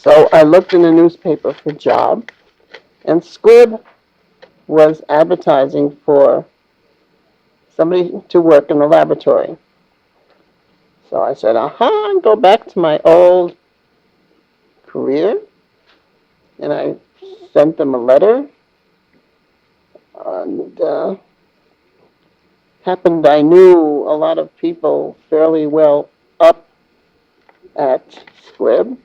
So I looked in the newspaper for a job, and Squibb was advertising for somebody to work in the laboratory. So I said, aha, go back to my old career. And I sent them a letter. And happened I knew a lot of people fairly well up at Squibb.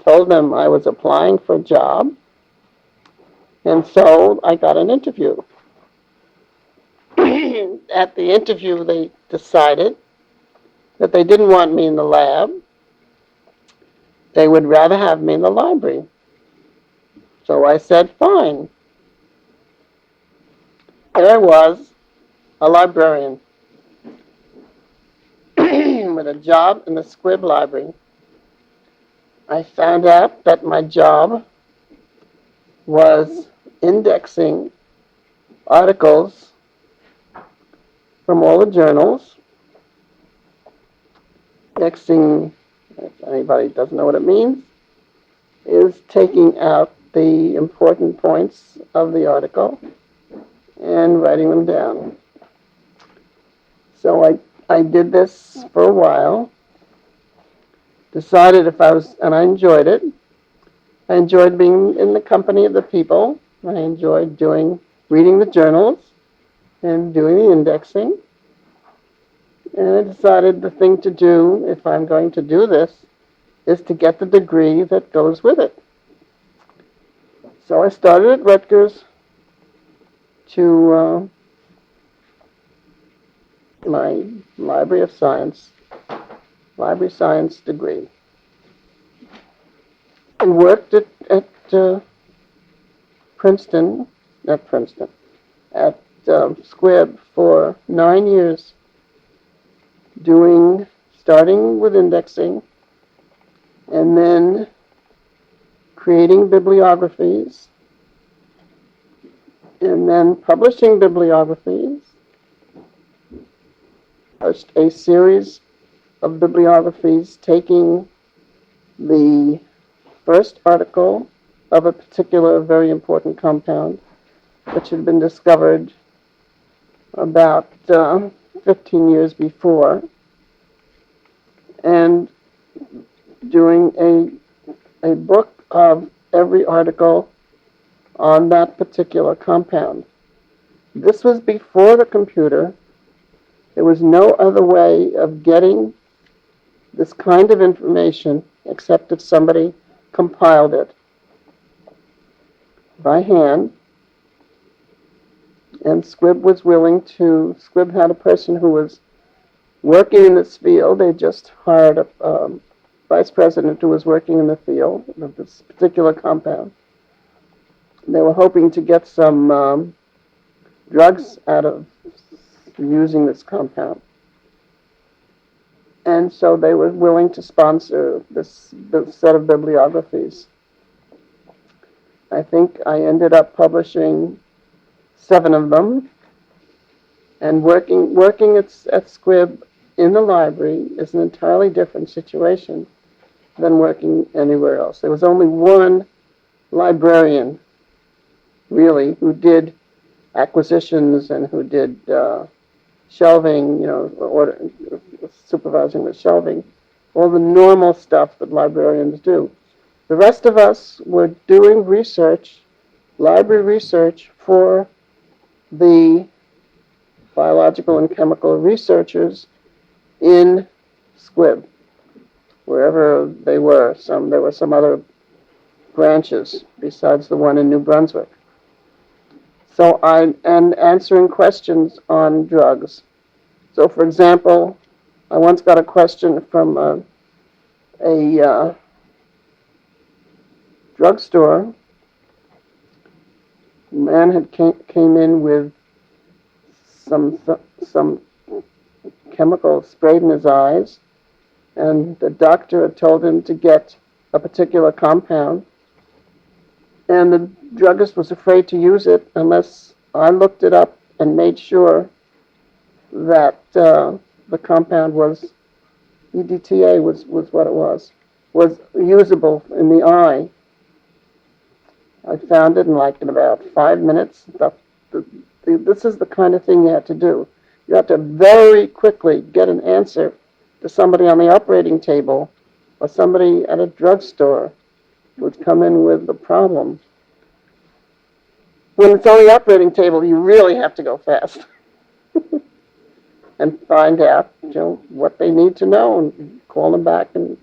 Told them I was applying for a job. And so I got an interview. At the interview, they decided that they didn't want me in the lab. They would rather have me in the library. So I said, fine. There I was, a librarian, with a job in the Squibb library. I found out that my job was indexing articles from all the journals. Indexing, if anybody doesn't know what it means, is taking out the important points of the article and writing them down. So I did this for a while, decided if I was, and I enjoyed it. I enjoyed being in the company of the people. I enjoyed reading the journals and doing the indexing. And I decided the thing to do, if I'm going to do this, is to get the degree that goes with it. So I started at Rutgers to my Library Science degree, and worked at Squibb for 9 years, starting with indexing, and then creating bibliographies, and then publishing bibliographies. A series of bibliographies taking the first article of a particular very important compound, which had been discovered about 15 years before, and doing a book of every article on that particular compound. This was before the computer. There was no other way of getting this kind of information except if somebody compiled it by hand. And Squibb had a person who was working in this field. They just hired a vice president who was working in the field of this particular compound. They were hoping to get some drugs out of using this compound. And so they were willing to sponsor this set of bibliographies. I think I ended up publishing 7 of them. And working at Squibb in the library is an entirely different situation than working anywhere else. There was only one librarian, really, who did acquisitions and who did shelving, supervising the shelving, all the normal stuff that librarians do. The rest of us were doing research, library research, for the biological and chemical researchers in Squibb, wherever they were. There were some other branches besides the one in New Brunswick. So and answering questions on drugs. So, for example, I once got a question from a drugstore. A man came in with some chemical sprayed in his eyes, and the doctor had told him to get a particular compound, and the druggist was afraid to use it unless I looked it up and made sure that the compound was EDTA was what it was. was usable in the eye. I found it in about 5 minutes. This is the kind of thing you have to do. You have to very quickly get an answer to somebody on the operating table or somebody at a drugstore would come in with the problem. When it's on the operating table, you really have to go fast and find out, what they need to know and call them back and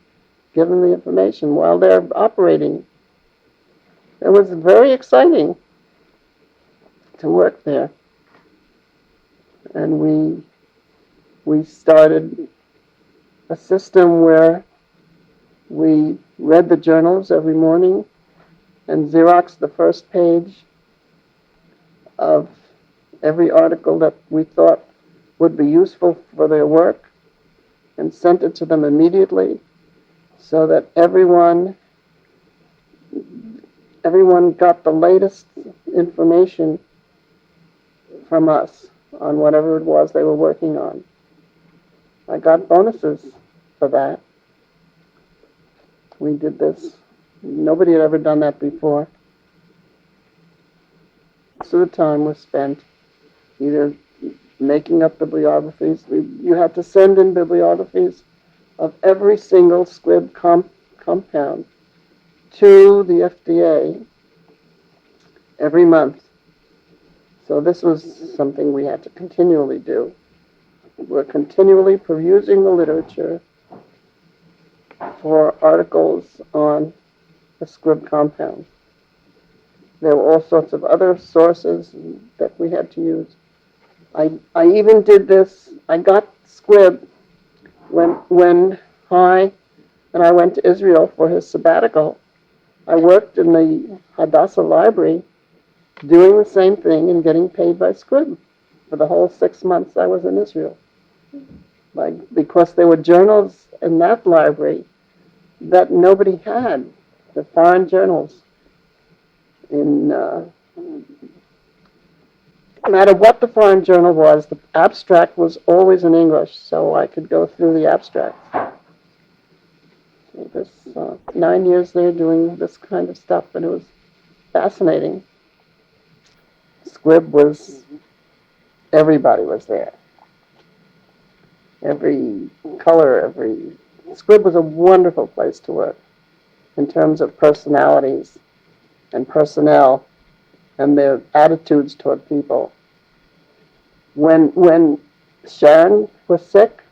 give them the information while they're operating. It was very exciting to work there. And we started a system where we read the journals every morning and Xeroxed the first page of every article that we thought would be useful for their work and sent it to them immediately so that everyone got the latest information from us on whatever it was they were working on. I got bonuses for that. We did this. Nobody had ever done that before. So the time was spent either making up bibliographies. You had to send in bibliographies of every single Squibb compound to the FDA every month. So this was something we had to continually do. We're continually perusing the literature for articles on the Squibb compound. There were all sorts of other sources that we had to use. I even did this. I got Squibb when Hy and I went to Israel for his sabbatical. I worked in the Hadassah library doing the same thing and getting paid by Squibb for the whole 6 months I was in Israel. Because there were journals in that library that nobody had, the foreign journals. No matter what the foreign journal was, the abstract was always in English, so I could go through the abstract. So this 9 years there doing this kind of stuff, and it was fascinating. Squibb everybody was there. Every color, Squibb was a wonderful place to work in terms of personalities and personnel and their attitudes toward people. When Sharon was sick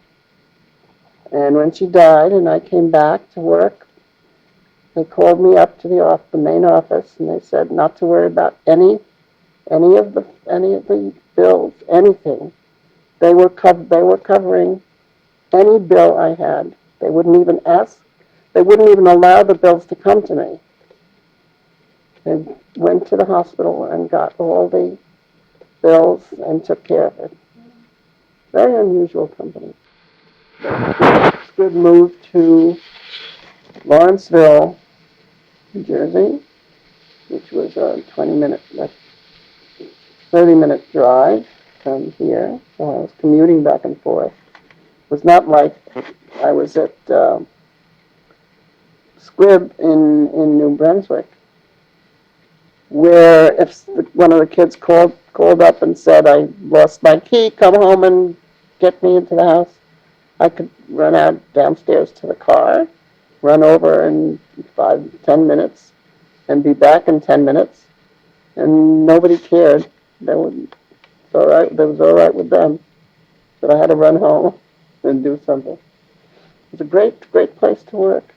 and when she died and I came back to work, they called me up to the main office and they said not to worry about any of the bills, anything. They were covering any bill I had. They wouldn't even allow the bills to come to me. They went to the hospital and got all the bills and took care of it. Very unusual company. Squibb moved to Lawrenceville, New Jersey, which was a 30-minute drive from here. So I was commuting back and forth. It was not like I was at Squibb in New Brunswick, where if one of the kids called up and said, I lost my key, come home and get me into the house, I could run out downstairs to the car, run over in 5-10 minutes, and be back in 10 minutes, and nobody cared. That was all right with them, but I had to run home and do something. It was a great place to work.